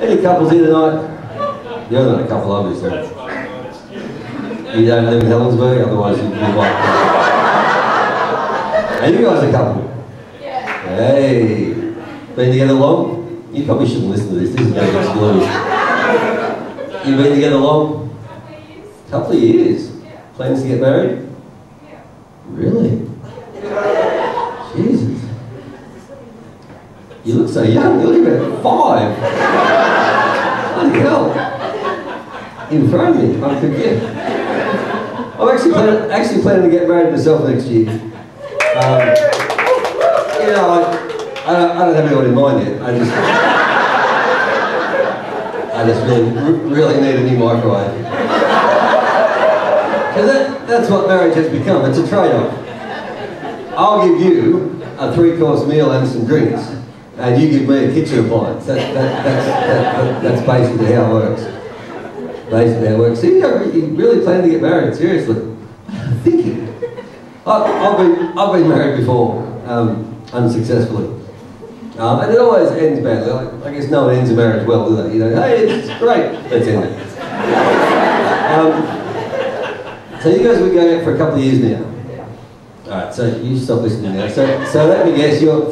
Any couples here tonight? You're not a couple, obviously. You don't live in Helensburgh, otherwise you'd be like... Are you guys a couple? Yeah. Hey! Been together long? You probably shouldn't listen to this. This is going to explode. You've been together long? Couple of years. Plans to get married? Yeah. Really? Jesus. You look so young. You look about 5. Bloody hell. You've thrown me. I forget. I'm actually planning to get married myself next year. You know, I don't have anyone in mind yet. I just really need a new microwave. Because that's what marriage has become. It's a trade-off. I'll give you a 3-course meal and some drinks, and you give me a kitchen appliance. That's basically how it works. Basically how it works. So you really plan to get married, seriously. Thinking. I've been married before, unsuccessfully. And it always ends badly. I guess no one ends a marriage well, do they? You know, hey, it's great, let's end it. So you guys have been going out for a couple of years now. Alright, so you stop listening now. So let me guess, you're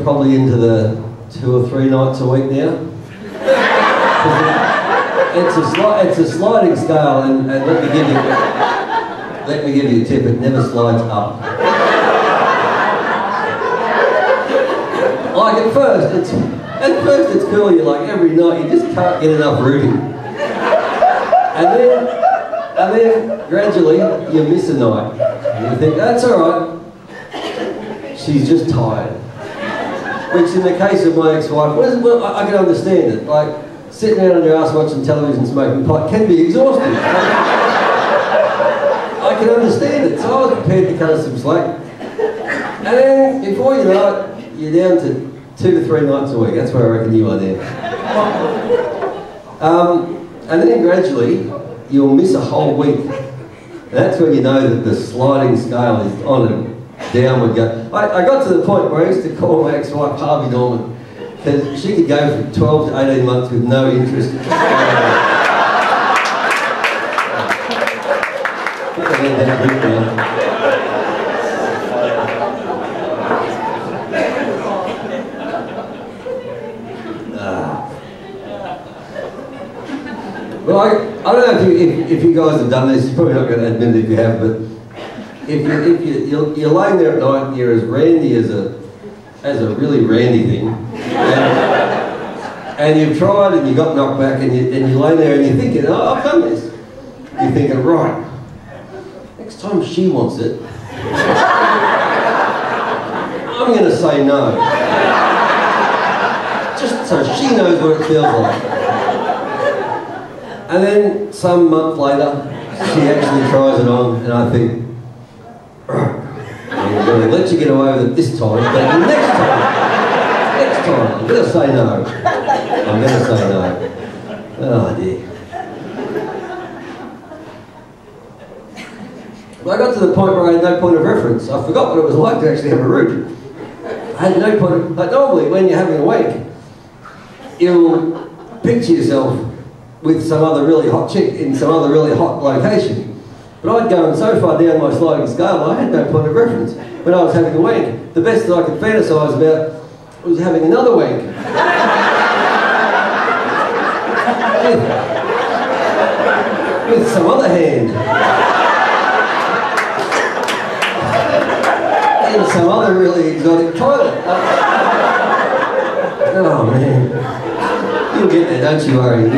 probably into the 2 or 3 nights a week now? It's a sliding scale, and let me give you a tip, it never slides up. Like at first it's cool, you're like every night, you just can't get enough rooting. And then gradually you miss a night. And you think, that's alright. She's just tired. Which in the case of my ex-wife, well, I can understand it. Like, sitting down on your ass watching television smoking pot can be exhausting. I can understand it. So I was prepared to cut her some slack. And then, before you know it, you're down to 2 to 3 nights a week. That's where I reckon you are now. And then gradually, you'll miss a whole week. And that's when you know that the sliding scale is on a downward go. I got to the point where I used to call my ex-wife Harvey Norman, because she could go from 12 to 18 months with no interest. Well, I don't know if you guys have done this. You're probably not going to admit it if you have, but if you're laying there at night and you're as randy as a really randy thing, and you've tried and you got knocked back, and you lay there and you're thinking, oh, I've done this. You're thinking, right, next time she wants it, I'm going to say no, just so she knows what it feels like. And then some month later, she actually tries it on, and I think, I'm going to let you get away with it this time, but next time, I'm going to say no. I'm going to say no. Oh dear. Well, I got to the point where I had no point of reference. I forgot what it was like to actually have a root. I had no point of, like normally when you're having a wank, you'll picture yourself with some other really hot chick in some other really hot location. But I'd gone so far down my sliding scale, I had no point of reference. When I was having a wank, the best that I could fantasise about was having another wank. with some other hand. In some other really exotic toilet. Oh man. You'll get there, don't you worry.